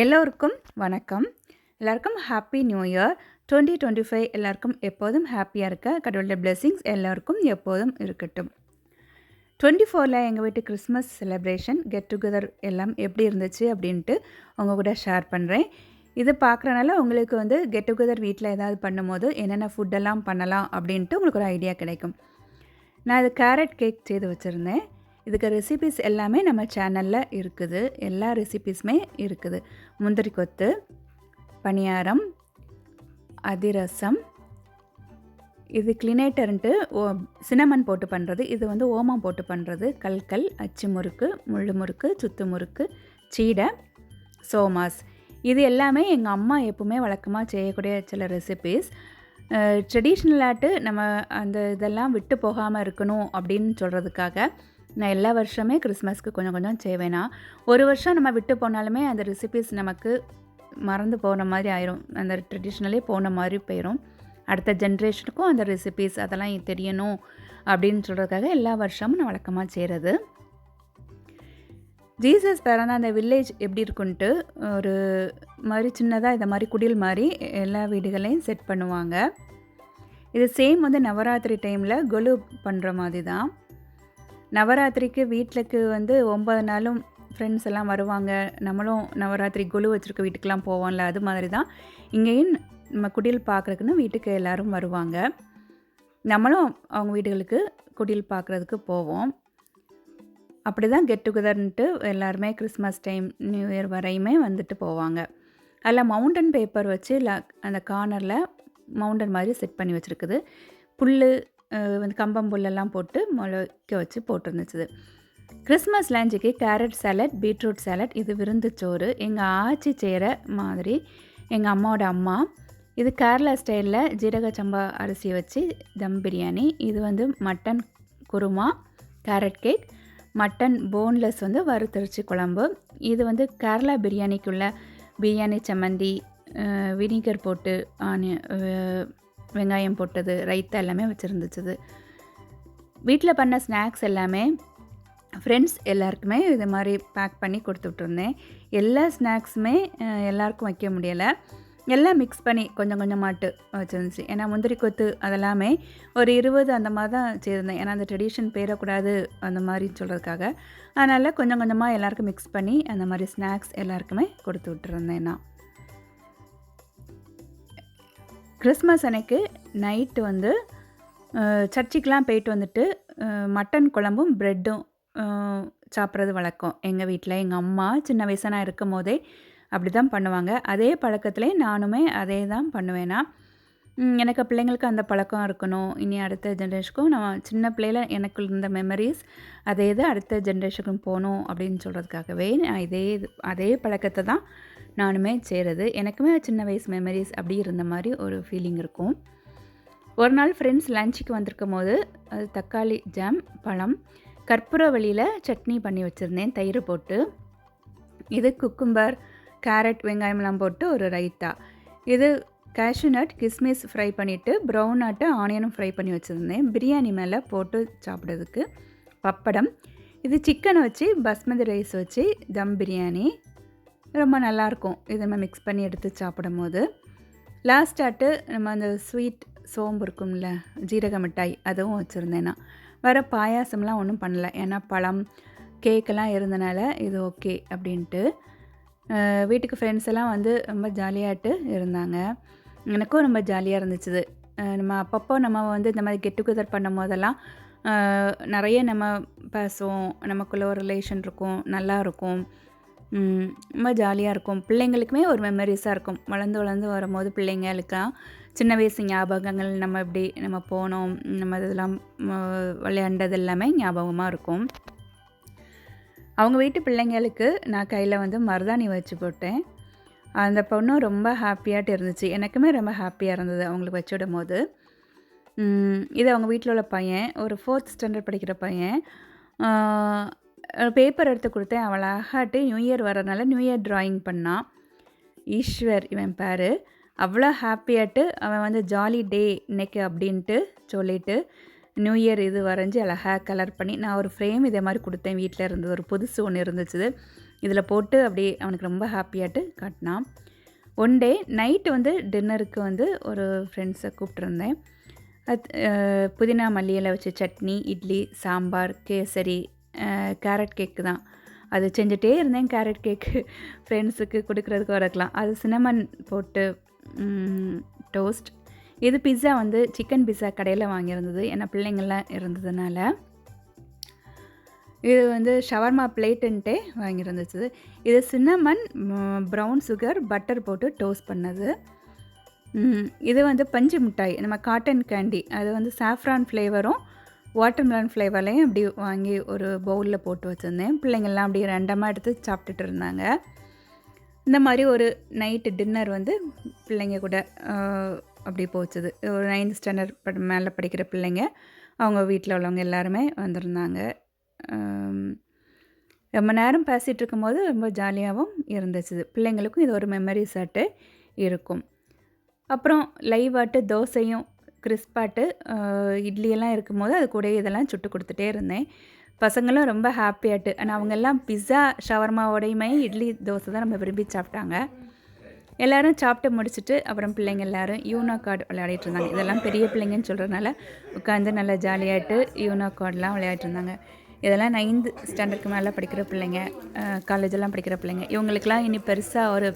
எல்லோருக்கும் வணக்கம். எல்லாருக்கும் ஹாப்பி நியூ இயர் 2025. எல்லாருக்கும் எப்போதும் ஹாப்பியாக இருக்க கடவுளுடைய பிளெஸிங்ஸ் எல்லாருக்கும் எப்போதும் இருக்கட்டும். 24ல் எங்கள் வீட்டு கிறிஸ்மஸ் செலிப்ரேஷன் கெட் டுகெதர் எல்லாம் எப்படி இருந்துச்சு அப்படின்ட்டு உங்கள் கூட ஷேர் பண்ணுறேன். இது பார்க்குறனால உங்களுக்கு கெட் டுகெதர் வீட்டில் ஏதாவது பண்ணும்போது என்னென்ன ஃபுட்டெல்லாம் பண்ணலாம் அப்படின்ட்டு உங்களுக்கு ஒரு ஐடியா கிடைக்கும். நான் இது கேரட் கேக் செய்து வச்சுருந்தேன். இதுக்கு ரெசிபீஸ் எல்லாமே நம்ம சேனலில் இருக்குது. எல்லா ரெசிபீஸுமே இருக்குது. முந்திரி கொத்து, பணியாரம், அதிரசம், இது கிளினேட்டர்ன்ட்டு சினமன் போட்டு பண்ணுறது, இது ஓமம் போட்டு பண்ணுறது, கல்கல், அச்சு முறுக்கு, முள்ளு முறுக்கு, சுத்து முறுக்கு, சீடை, சோமாஸ். இது எல்லாமே எங்கள் அம்மா எப்பவுமே வழக்கமாக செய்யக்கூடிய சில ரெசிபீஸ். ட்ரெடிஷ்னலாட்டு நம்ம அந்த இதெல்லாம் விட்டு போகாமல் இருக்கணும் அப்படின்னு சொல்கிறதுக்காக நான் எல்லா வருஷமே கிறிஸ்மஸ்க்கு கொஞ்சம் கொஞ்சம் செய்வேனா. ஒரு வருஷம் நம்ம விட்டு போனாலுமே அந்த ரெசிபீஸ் நமக்கு மறந்து போன மாதிரி ஆயிரும். அந்த ட்ரெடிஷ்னலே போன மாதிரி போயிடும். அடுத்த ஜென்ரேஷனுக்கும் அந்த ரெசிபீஸ் அதெல்லாம் தெரியணும் அப்படின்னு சொல்கிறதுக்காக எல்லா வருஷமும் நான் வழக்கமாக செய்கிறது. ஜீசஸ் பிறந்த அந்த வில்லேஜ் எப்படி இருக்குன்ட்டு ஒரு மாதிரி சின்னதாக இந்த மாதிரி குடில் மாதிரி எல்லா வீடுகளையும் செட் பண்ணுவாங்க. இது சேம் நவராத்திரி டைமில் கொலு பண்ணுற மாதிரி தான். நவராத்திரிக்கு வீட்டுக்கு 9 நாளும் ஃப்ரெண்ட்ஸ் எல்லாம் வருவாங்க. நம்மளும் நவராத்திரி கொலு வச்சுருக்க வீட்டுக்கெலாம் போவோம்ல, அது மாதிரி தான் இங்கேயும் நம்ம குடில் பார்க்குறதுக்குன்னு வீட்டுக்கு எல்லோரும் வருவாங்க. நம்மளும் அவங்க வீடுகளுக்கு குடில் பார்க்குறதுக்கு போவோம். அப்படி தான் கெட் டுகெதர்ன்ட்டு எல்லாருமே கிறிஸ்மஸ் டைம் நியூ இயர் வரையுமே போவாங்க. அதில் மவுண்டன் பேப்பர் வச்சு அந்த கார்னரில் மவுண்டன் மாதிரி செட் பண்ணி வச்சுருக்குது. புல் கம்பம் புல்லெல்லாம் போட்டு முளைக்க வச்சு போட்டிருந்துச்சு. கிறிஸ்மஸ் லஞ்சுக்கு கேரட் சாலட், பீட்ரூட் சாலட், இது விருந்துச்சோறு. எங்கள் ஆச்சி செய்கிற மாதிரி எங்கள் அம்மாவோட அம்மா. இது கேரளா ஸ்டைலில் ஜீரக சம்பா அரிசி வச்சு தம் பிரியாணி. இது mutton kurma, carrot cake, mutton boneless வறுத்தரிச்சி குழம்பு. இது கேரளா பிரியாணிக்குள்ள பிரியாணி சம்மந்தி, வினிகர் போட்டு வெங்காயம் போட்டது, ரைத்தா எல்லாமே வச்சுருந்துச்சு. வீட்டில் பண்ண ஸ்நாக்ஸ் எல்லாமே ஃப்ரெண்ட்ஸ் எல்லாருக்குமே இது மாதிரி பேக் பண்ணி கொடுத்துட்ருந்தேன். எல்லா ஸ்நாக்ஸுமே எல்லாருக்கும் வைக்க முடியலை. எல்லாம் மிக்ஸ் பண்ணி கொஞ்சம் கொஞ்சமாட்டு வச்சுருந்துச்சு. ஏன்னா முந்திரி கொத்து அதெல்லாமே ஒரு 20 அந்த மாதிரி தான் செய்திருந்தேன். ஏன்னா அந்த ட்ரெடிஷன் பேரக்கூடாது அந்த மாதிரி சொல்கிறதுக்காக. அதனால் கொஞ்சம் கொஞ்சமாக எல்லாருக்கும் மிக்ஸ் பண்ணி அந்த மாதிரி ஸ்நாக்ஸ் எல்லாருக்குமே கொடுத்து விட்டுருந்தேன் நான். கிறிஸ்மஸ் அன்னைக்கு நைட்டு சர்ச்சுக்கெலாம் போயிட்டு மட்டன் குழம்பும் ப்ரெட்டும் சாப்பிட்றது வழக்கம் எங்கள் வீட்டில். எங்கள் அம்மா சின்ன வயசாக நான் இருக்கும் போதே அப்படி தான் பண்ணுவாங்க. அதே பழக்கத்திலே நானுமே அதே தான் பண்ணுவேன்னா. எனக்கு பிள்ளைங்களுக்கு அந்த பழக்கம் இருக்கணும். இனி அடுத்த ஜென்ரேஷனுக்கும் நான் சின்ன பிள்ளையில் எனக்கு இருந்த மெமரிஸ் அதே இது அடுத்த ஜென்ரேஷனுக்கும் போகணும் அப்படின்னு சொல்கிறதுக்காகவே நான் அதே பழக்கத்தை தான் நானுமே செய்கிறது. எனக்குமே சின்ன வயசு மெமரிஸ் அப்படி இருந்த மாதிரி ஒரு ஃபீலிங் இருக்கும். ஒரு நாள் ஃப்ரெண்ட்ஸ் லஞ்சுக்கு வந்திருக்கும் போது அது தக்காளி ஜாம், பழம், கற்பூரவள்ளியில் சட்னி பண்ணி வச்சுருந்தேன் தயிர் போட்டு. இது குக்கும்பர், கேரட், வெங்காயம்லாம் போட்டு ஒரு ரைத்தா. இது கேஷ்யூ நட், கிஸ்மிஸ் ஃப்ரை பண்ணிவிட்டு ப்ரௌன் நட்டு ஆனியனும் ஃப்ரை பண்ணி வச்சுருந்தேன் பிரியாணி மேலே போட்டு சாப்பிட்றதுக்கு. பப்படம். இது சிக்கனை வச்சு பஸ்மதி ரைஸ் வச்சு தம் பிரியாணி. ரொம்ப நல்லாயிருக்கும் இதை நம்ம மிக்ஸ் பண்ணி எடுத்து சாப்பிடும் போது. லாஸ்டாட்டு நம்ம அந்த ஸ்வீட் சோம்பு இருக்கும்ல, ஜீரக மிட்டாய், அதுவும் வச்சுருந்தேன் நான். வேறு பாயாசம்லாம் ஒன்றும் பண்ணல. ஏன்னா பழம், கேக்கெல்லாம் இருந்தனால இது ஓகே அப்படின்ட்டு. வீட்டுக்கு ஃப்ரெண்ட்ஸ் எல்லாம் ரொம்ப ஜாலியாகிட்டு இருந்தாங்க. எனக்கும் ரொம்ப ஜாலியாக இருந்துச்சு. நம்ம அப்பப்போ நம்ம இந்த மாதிரி கெட் டுகெதர் பண்ணும் போதெல்லாம் நிறைய நம்ம பேசுவோம். நமக்குள்ள ஒரு ரிலேஷன் இருக்கும், நல்லாயிருக்கும், ரொம்ப ஜாலியாக இருக்கும். பிள்ளைங்களுக்குமே ஒரு மெமரிஸாக இருக்கும். வளர்ந்து வரும்போது பிள்ளைங்களுக்கெல்லாம் சின்ன வயசு ஞாபகங்கள், நம்ம போனோம், நம்ம இதெல்லாம் விளையாண்டது எல்லாமே ஞாபகமாக இருக்கும். அவங்க வீட்டு பிள்ளைங்களுக்கு நான் கையில் மருதாணி வச்சு போட்டேன். அந்த பொண்ணும் ரொம்ப ஹாப்பியாகிட்டு இருந்துச்சு. எனக்குமே ரொம்ப ஹாப்பியாக இருந்தது அவங்களுக்கு வச்சு விடும் போது. இது அவங்க வீட்டில் உள்ள பையன், ஒரு 4th ஸ்டாண்டர்ட் படிக்கிற பையன். பேப்பர் எடுத்து கொடுத்தேன். அவள் அழகாட்டு நியூ இயர் வரதுனால நியூ இயர் ட்ராயிங் பண்ணான். ஈஸ்வர் இவன் பேர். அவ்வளோ ஹாப்பியாட்டு அவன் ஜாலி டே இன்னைக்கு அப்படின்ட்டு சொல்லிவிட்டு நியூ இயர் இது வரைஞ்சி அழகாக கலர் பண்ணி நான் ஒரு ஃப்ரேம் இதே மாதிரி கொடுத்தேன். வீட்டில் இருந்தது ஒரு புதுசு ஒன்று இருந்துச்சு. இதில் போட்டு அப்படியே அவனுக்கு ரொம்ப ஹாப்பியாட்டு காட்டினான். ஒன் டே நைட்டு வந்து டின்னருக்கு வந்து ஒரு ஃப்ரெண்ட்ஸை கூப்பிட்ருந்தேன். புதினா மல்லி இலை வச்சு சட்னி, இட்லி, சாம்பார், கேசரி, கேரட் கேக்கு தான். அது செஞ்சுட்டே இருந்தேன். கேரட் கேக்கு ஃப்ரெண்ட்ஸுக்கு கொடுக்குறதுக்கு வரக்கலாம். அது சின்னமன் போட்டு டோஸ்ட். இது பிஸ்ஸா வந்து சிக்கன் பிஸ்ஸா கடையில் வாங்கியிருந்தது. ஏன்னா பிள்ளைங்கள்லாம் இருந்ததுனால. இது வந்து ஷவர்மா பிளேட்டுன்ட்டே வாங்கியிருந்துச்சு. இது சின்னமன், ப்ரௌன் சுகர், பட்டர் போட்டு டோஸ்ட் பண்ணது. இது வந்து பஞ்சு மிட்டாய், நம்ம காட்டன் கேண்டி. அது வந்து சாஃப்ரான் ஃப்ளேவரும் வாட்டர்மெலன் ஃப்ளேவர்லையும் அப்படி வாங்கி ஒரு பவுலில் போட்டு வச்சுருந்தேன். பிள்ளைங்கள்லாம் அப்படியே ரெண்டமாக எடுத்து சாப்பிட்டுட்டு இருந்தாங்க. இந்த மாதிரி ஒரு நைட்டு டின்னர் வந்து பிள்ளைங்க கூட அப்படி போச்சுது. ஒரு 9th ஸ்டாண்டர்ட் மேலே படிக்கிற பிள்ளைங்க, அவங்க வீட்டில் உள்ளவங்க எல்லாருமே வந்திருந்தாங்க. ரொம்ப நேரம் பேசிகிட்டு இருக்கும்போது ரொம்ப ஜாலியாகவும் இருந்துச்சு. பிள்ளைங்களுக்கும் இது ஒரு மெமரிஸாட்டு இருக்கும். அப்புறம் லைவாட்டு தோசையும் கிறிஸ்பாட்டு இட்லியெல்லாம் இருக்கும்போது அது கூட இதெல்லாம் சுட்டு கொடுத்துட்டே இருந்தேன். பசங்களும் ரொம்ப ஹாப்பியாட்டு. ஆனால் அவங்கெல்லாம் பிஸ்ஸா ஷவர்மாவோடையுமே இட்லி தோசை தான் நம்ம விரும்பி சாப்பிட்டாங்க. எல்லோரும் சாப்பிட்டு முடிச்சுட்டு அப்புறம் பிள்ளைங்க எல்லோரும் யூனோ கார்டு விளையாடிட்டு இருந்தாங்க. இதெல்லாம் பெரிய பிள்ளைங்கன்னு சொல்கிறதுனால உட்காந்து நல்லா ஜாலியாகிட்டு யூனோ கார்டெலாம் விளையாடிட்டு இருந்தாங்க. இதெல்லாம் 9th ஸ்டாண்டர்டுக்கு மேலே படிக்கிற பிள்ளைங்க, காலேஜெல்லாம் படிக்கிற பிள்ளைங்க. இவங்களுக்கெல்லாம் இனி பெருசாக ஒரு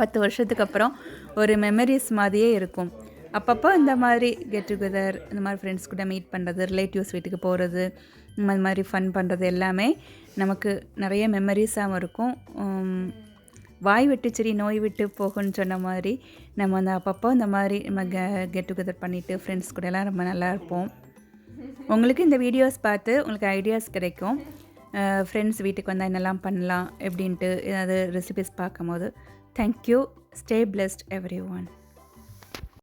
10 வருஷத்துக்கு அப்புறம் ஒரு மெமரிஸ் மாதிரியே இருக்கும். அப்பப்போ இந்த மாதிரி கெட் டுகெதர், இந்த மாதிரி ஃப்ரெண்ட்ஸ் கூட மீட் பண்ணுறது, ரிலேட்டிவ்ஸ் வீட்டுக்கு போகிறது, இந்த மாதிரி ஃபன் பண்ணுறது எல்லாமே நமக்கு நிறைய மெமரிஸாகவும் இருக்கும். வாய் விட்டு சரி நோய் விட்டு போகும்னு சொன்ன மாதிரி நம்ம அந்த அப்பப்போ இந்த மாதிரி நம்ம கெட் டுகெதர் பண்ணிவிட்டு ஃப்ரெண்ட்ஸ் கூட எல்லாம் ரொம்ப நல்லா இருப்போம். உங்களுக்கு இந்த வீடியோஸ் பார்த்து உங்களுக்கு ஐடியாஸ் கிடைக்கும். ஃப்ரெண்ட்ஸ் வீட்டுக்கு வந்தால் என்னெல்லாம் பண்ணலாம் எப்படின்ட்டு ஏதாவது ரெசிபிஸ் பார்க்கும்போது. Thank you. Stay blessed every one.